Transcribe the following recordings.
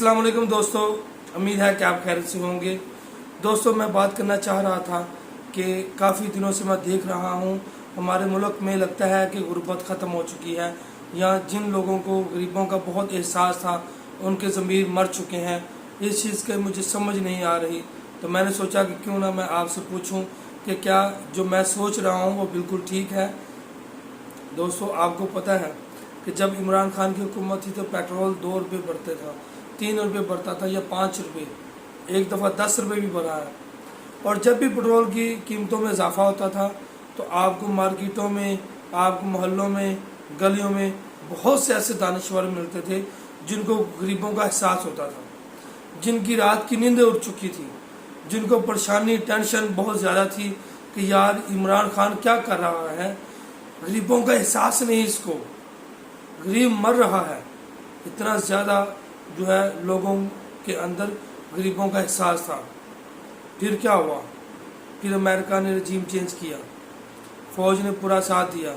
अस्सलाम वालेकुम दोस्तों, उम्मीद है कि आप खैरियत से होंगे। दोस्तों, मैं बात करना चाह रहा था कि काफ़ी दिनों से मैं देख रहा हूँ हमारे मुल्क में लगता है कि गुर्बत ख़त्म हो चुकी है, या जिन लोगों को गरीबों का बहुत एहसास था उनके ज़मीर मर चुके हैं। इस चीज़ की मुझे समझ नहीं आ रही, तो मैंने सोचा कि क्यों ना मैं आपसे पूछूं कि क्या जो मैं सोच रहा हूँ वो बिल्कुल ठीक है। दोस्तों, आपको पता है कि जब इमरान खान की हुकूमत थी तो पेट्रोल 2 रुपये बढ़ते था, 3 रुपये बढ़ता था, या 5 रुपये, एक दफ़ा 10 रुपये भी बढ़ा है। और जब भी पेट्रोल की कीमतों में इजाफा होता था तो आपको मार्केटों में, आपको मोहल्लों में, गलियों में बहुत से ऐसे दानिश्वर मिलते थे जिनको गरीबों का एहसास होता था, जिनकी रात की नींदें उड़ चुकी थी, जिनको परेशानी, टेंशन बहुत ज़्यादा थी कि यार इमरान खान क्या कर रहा है, गरीबों का एहसास नहीं, इसको गरीब मर रहा है। इतना ज़्यादा जो है लोगों के अंदर गरीबों का एहसास था। फिर क्या हुआ? फिर अमेरिका ने रजीम चेंज किया, फ़ौज ने पूरा साथ दिया,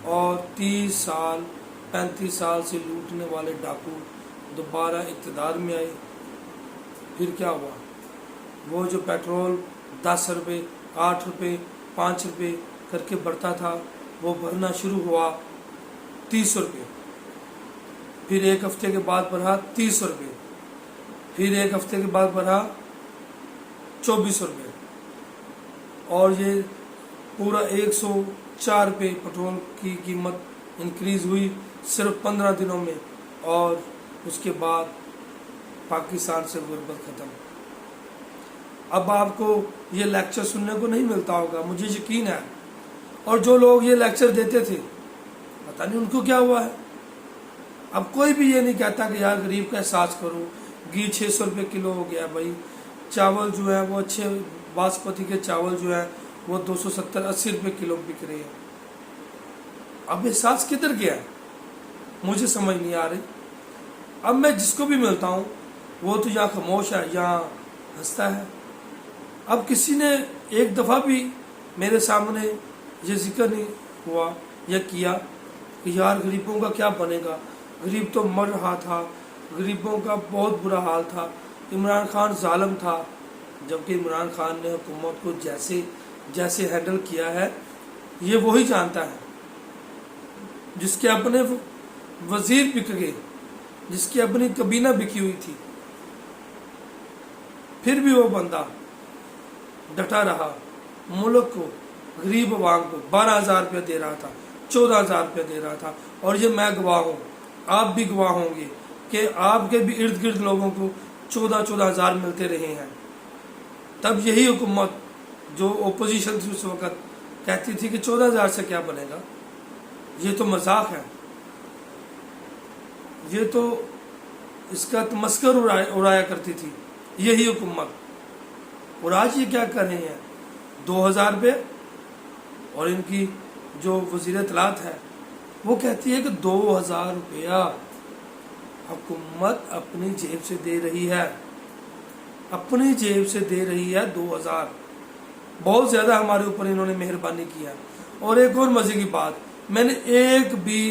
और 30 साल 35 साल से लूटने वाले डाकू दोबारा इक़्तिदार में आए। फिर क्या हुआ? वो जो पेट्रोल 10 रुपये, 8 रुपये, 5 रुपये करके बढ़ता था, वो बढ़ना शुरू हुआ 30 रुपये। फिर एक हफ्ते के बाद बढ़ा 30 रुपये, फिर एक हफ्ते के बाद बढ़ा 24 रुपये, और ये पूरा 104 रुपये पेट्रोल की कीमत इंक्रीज़ हुई सिर्फ 15 दिनों में। और उसके बाद पाकिस्तान से गुर्बत ख़त्म। अब आपको ये लेक्चर सुनने को नहीं मिलता होगा, मुझे यकीन है। और जो लोग ये लेक्चर देते थे, पता नहीं उनको क्या हुआ है। अब कोई भी ये नहीं कहता कि यार गरीब का एहसास करो। घी 600 रुपये किलो हो गया भाई, चावल जो है वो अच्छे बासमती के चावल जो है वो 270-80 रुपये किलो बिक रहे हैं। अब एहसास किधर गया है, मुझे समझ नहीं आ रही। अब मैं जिसको भी मिलता हूँ वो तो यहाँ खामोश है, यहाँ हंसता है। अब किसी ने एक दफ़ा भी मेरे सामने ये जिक्र नहीं हुआ या किया कि यार गरीबों का क्या बनेगा, गरीब तो मर रहा था, गरीबों का बहुत बुरा हाल था, इमरान खान जालिम था। जबकि इमरान खान ने हुकूमत को जैसे जैसे हैंडल किया है ये वही जानता है। जिसके अपने वजीर बिक गए, जिसकी अपनी कबीना बिकी हुई थी, फिर भी वो बंदा डटा रहा। मुल्क को, गरीब अवाम को 12,000 रुपये दे रहा था, 14,000 रुपये दे रहा था। और ये मैं गवाह हूँ, आप भी गवाह होंगे कि आपके भी इर्द गिर्द लोगों को 14,000 हज़ार मिलते रहे हैं। तब यही हुकूमत जो ओपोजिशन थी उस वक़्त कहती थी कि 14,000 से क्या बनेगा, ये तो मजाक है, ये तो इसका तमस्कर उड़ाया करती थी यही हुकूमत। और आज ये क्या कर रहे हैं, 2,000 रुपये। और इनकी जो वज़ीर इत्तलात है वो कहती है कि 2,000 रुपया हुकूमत अपनी जेब से दे रही है, अपनी जेब से दे रही है 2,000। बहुत ज़्यादा हमारे ऊपर इन्होंने मेहरबानी किया। और एक और मज़े की बात, मैंने एक भी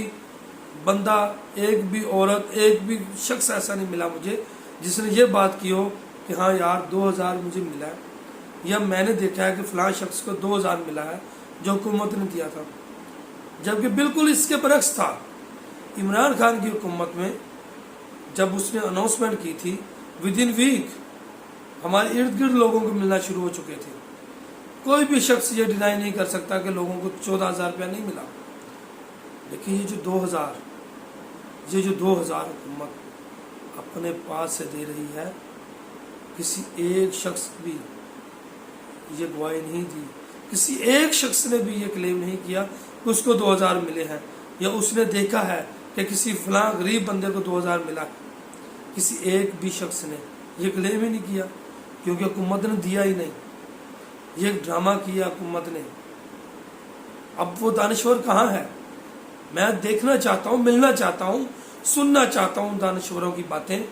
बंदा, एक भी औरत, एक भी शख्स ऐसा नहीं मिला मुझे जिसने ये बात की हो कि हाँ यार 2,000 मुझे मिला है, या मैंने देखा है कि फ़लाँ शख्स को 2,000 मिला है जो हुकूमत ने दिया था। जबकि बिल्कुल इसके बरक्स था। इमरान खान की हुकूमत में जब उसने अनाउंसमेंट की थी, विद इन वीक हमारे इर्द गिर्द लोगों को मिलना शुरू हो चुके थे। कोई भी शख्स ये डिनाई नहीं कर सकता कि लोगों को 14,000 रुपया नहीं मिला। लेकिन ये जो 2,000 हुकूमत अपने पास से दे रही है, किसी एक शख्स भी ये गवाही नहीं दी, किसी एक शख्स ने भी ये क्लेम नहीं किया कि उसको 2,000 मिले हैं, या उसने देखा है कि किसी फलां गरीब बंदे को 2,000 मिला। किसी एक भी शख्स ने ये क्लेम ही नहीं किया, क्योंकि हुकूमत ने दिया ही नहीं। ये ड्रामा किया हुकूमत ने। अब वो दानिश्वर कहाँ है? मैं देखना चाहता हूँ, मिलना चाहता हूँ, सुनना चाहता हूँ दानिश्वरों की बातें,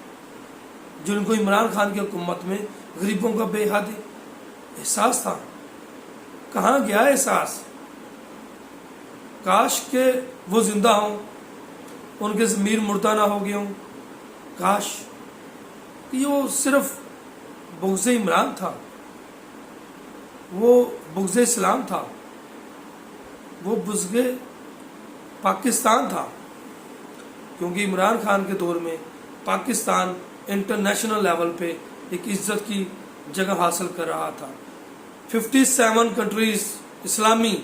जिनको इमरान खान की हुकूमत में गरीबों का बेहद एहसास था। कहाँ गया एहसास? काश के वो जिंदा हों, उनके ज़मीर मुर्दा ना हो गए हों। काश کہ وہ صرف بغض عمران تھا، وہ بغض اسلام تھا، وہ بغض پاکستان تھا، کیونکہ عمران خان کے دور میں پاکستان انٹرنیشنل لیول پہ ایک عزت کی جگہ حاصل کر رہا تھا۔ 57 کنٹریز اسلامی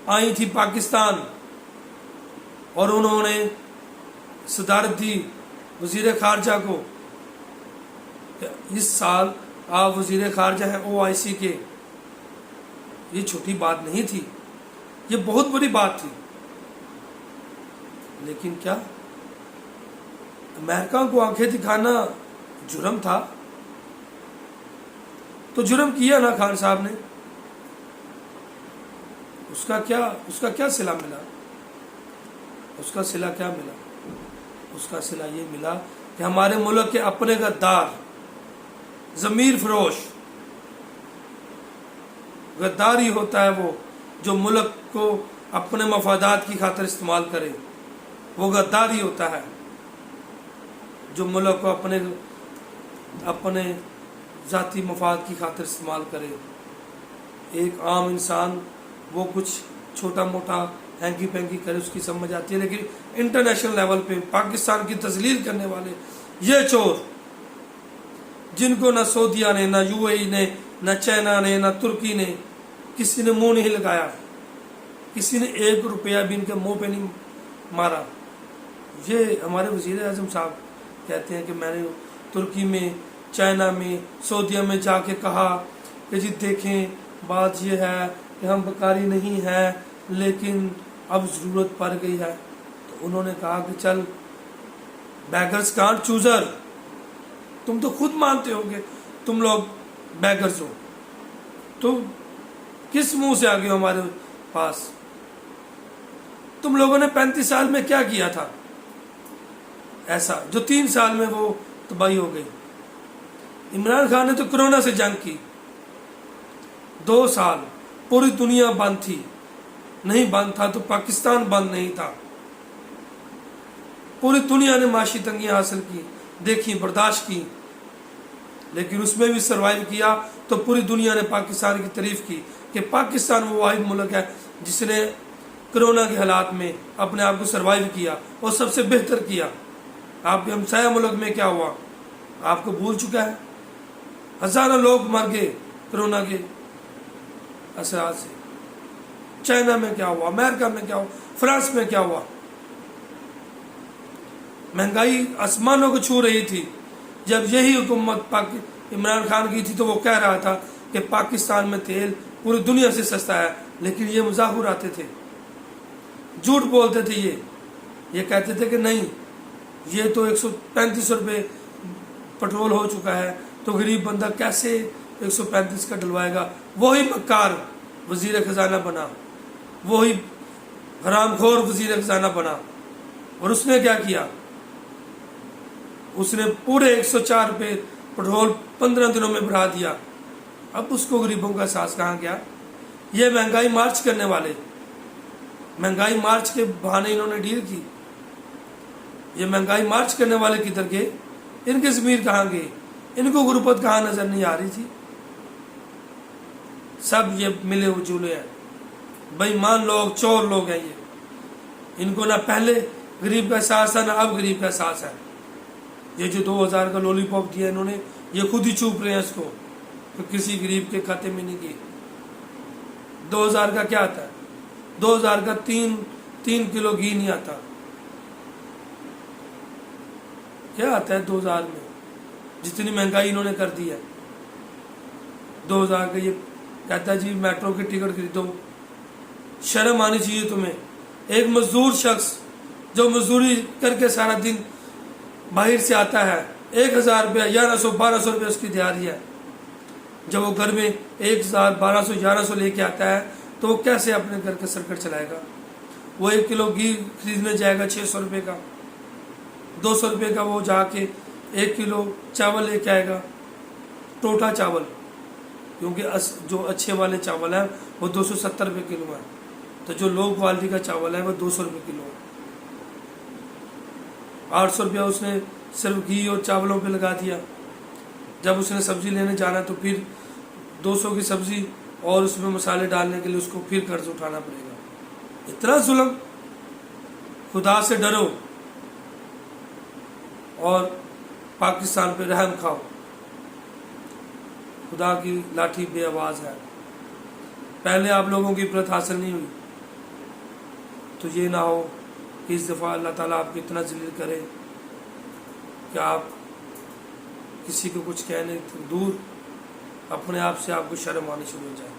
آئی تھی پاکستان، اور انہوں نے صدارت دی وزیر خارجہ کو۔ اس سال آپ وزیر خارجہ ہیں OIC کے، یہ چھوٹی بات نہیں تھی، یہ بہت بڑی بات تھی۔ لیکن کیا امریکہ کو آنکھیں دکھانا جرم تھا؟ تو جرم کیا نا خان صاحب نے، اس کا کیا صلہ ملا؟ اس کا صلہ کیا ملا؟ اس کا صلہ یہ ملا کہ ہمارے ملک کے اپنے غدار، ضمیر فروش، غدار ہی ہوتا ہے وہ جو ملک کو اپنے مفادات کی خاطر استعمال کرے، وہ غدار ہی ہوتا ہے جو ملک کو اپنے ذاتی مفاد کی خاطر استعمال کرے۔ ایک عام انسان وہ کچھ چھوٹا موٹا ہینکی پینکی کرے، اس کی سمجھ آتی ہے، لیکن انٹرنیشنل لیول پہ پاکستان کی تذلیل کرنے والے یہ چور، جن کو نہ سعودیہ نے، نہ UAE نے، نہ چائنا نے، نہ ترکی نے کسی نے منہ نہیں لگایا، کسی نے 1 روپیہ بھی ان کے منہ پہ نہیں مارا۔ یہ ہمارے وزیر اعظم صاحب کہتے ہیں کہ میں نے ترکی میں، چائنا میں، سعودیہ میں جا کے کہا کہ جی دیکھیں بات یہ ہے کہ ہم بکاری نہیں ہیں لیکن اب ضرورت پڑ گئی ہے۔ تو انہوں نے کہا کہ چل بیگرز کانٹ چوزر، تم تو خود مانتے ہو گے تم لوگ بیگرز ہو، تو کس منہ سے آگے ہو ہمارے پاس؟ تم لوگوں نے 35 سال میں کیا کیا تھا ایسا جو 3 سال میں وہ تباہی ہو گئی؟ عمران خان نے تو کرونا سے جنگ کی، 2 سال پوری دنیا بند تھی، نہیں بند تھا تو پاکستان بند نہیں تھا، پوری دنیا نے معاشی تنگیاں حاصل کی، دیکھی، برداشت کی، لیکن اس میں بھی سروائیو کیا۔ تو پوری دنیا نے پاکستان کی تعریف کی کہ پاکستان وہ واحد ملک ہے جس نے کرونا کے حالات میں اپنے آپ کو سروائیو کیا اور سب سے بہتر کیا۔ آپ کے ہمسایہ ملک میں کیا ہوا آپ کو بھول چکا ہے، ہزاروں لوگ مر گئے کرونا کے اثرات سے۔ چائنا میں کیا ہوا، امریکہ میں کیا ہوا، فرانس میں کیا ہوا؟ مہنگائی آسمانوں کو چھو رہی تھی۔ جب یہی حکومت عمران خان کی تھی تو وہ کہہ رہا تھا کہ پاکستان میں تیل پوری دنیا سے سستا ہے، لیکن یہ مذاق اڑاتے تھے، جھوٹ بولتے تھے، یہ کہتے تھے کہ نہیں یہ تو 135 روپے پٹرول ہو چکا ہے، تو غریب بندہ کیسے 135 کا ڈلوائے گا؟ وہی مکار وزیر خزانہ بنا، وہی حرام خور وزیر خزانہ بنا، اور اس نے کیا کیا؟ اس نے پورے 104 روپے پٹرول 15 دنوں میں بڑھا دیا۔ اب اس کو غریبوں کا احساس کہاں گیا؟ یہ مہنگائی مارچ کرنے والے، مہنگائی مارچ کے بہانے انہوں نے ڈیل کی، یہ مہنگائی مارچ کرنے والے کدھر گئے؟ ان کے ضمیر کہاں گئے؟ ان کو غربت کہاں نظر نہیں آ رہی تھی؟ سب یہ ملے ہوئے جولے ہیں، بے ایمان لوگ، چور لوگ ہیں یہ۔ ان کو نہ پہلے غریب کا احساس تھا، نہ اب غریب کا احساس ہے۔ یہ جو 2000 کا لولی پاپ دیا انہوں نے، یہ خود ہی چوپ رہے ہیں اس کو، کہ کسی غریب کے کھاتے میں نہیں گئی۔ 2000 کا کیا آتا ہے؟ 2000 کا 3 کلو گھی نہیں آتا۔ کیا آتا ہے 2000 میں؟ جتنی مہنگائی انہوں نے کر دی ہے 2000 کا۔ یہ کہتا ہے جی میٹرو کی ٹکٹ خریدو، شرم آنی چاہیے تمہیں۔ ایک مزدور شخص جو مزدوری کر کے سارا دن باہر سے آتا ہے، 1000 روپیہ 1100 1200 روپے اس کی دیہاری ہے، جب وہ گھر میں 1000 1200 1100 لے کے آتا ہے تو وہ کیسے اپنے گھر کا سرکٹ چلائے گا؟ وہ 1 کلو گھی خریدنے جائے گا 600 روپے کا، 200 روپے کا وہ جا کے 1 کلو چاول لے کے آئے گا، ٹوٹا چاول، کیونکہ جو اچھے والے چاول ہیں وہ 270 روپے کلو ہیں، تو جو لو کوالٹی کا چاول ہے وہ 200 روپے کلو ہے۔ 800 روپیہ اس نے सिर्फ घी और चावलों पे लगा दिया। जब उसने सब्जी लेने जाना तो फिर 200 की सब्जी और उसमें मसाले डालने के लिए उसको फिर कर्ज उठाना पड़ेगा। इतना जुल्म। खुदा से डरो और पाकिस्तान पे रहम खाओ। खुदा की लाठी बेआवाज़ है। पहले आप लोगों की इबरत हासिल नहीं हुई तो ये ना हो कि इस दफ़ा अल्लाह ताला आपको इतना जलील करे कि आप किसी को कुछ कहने दूर अपने आप से आपको शर्म आनी शुरू हो जाए।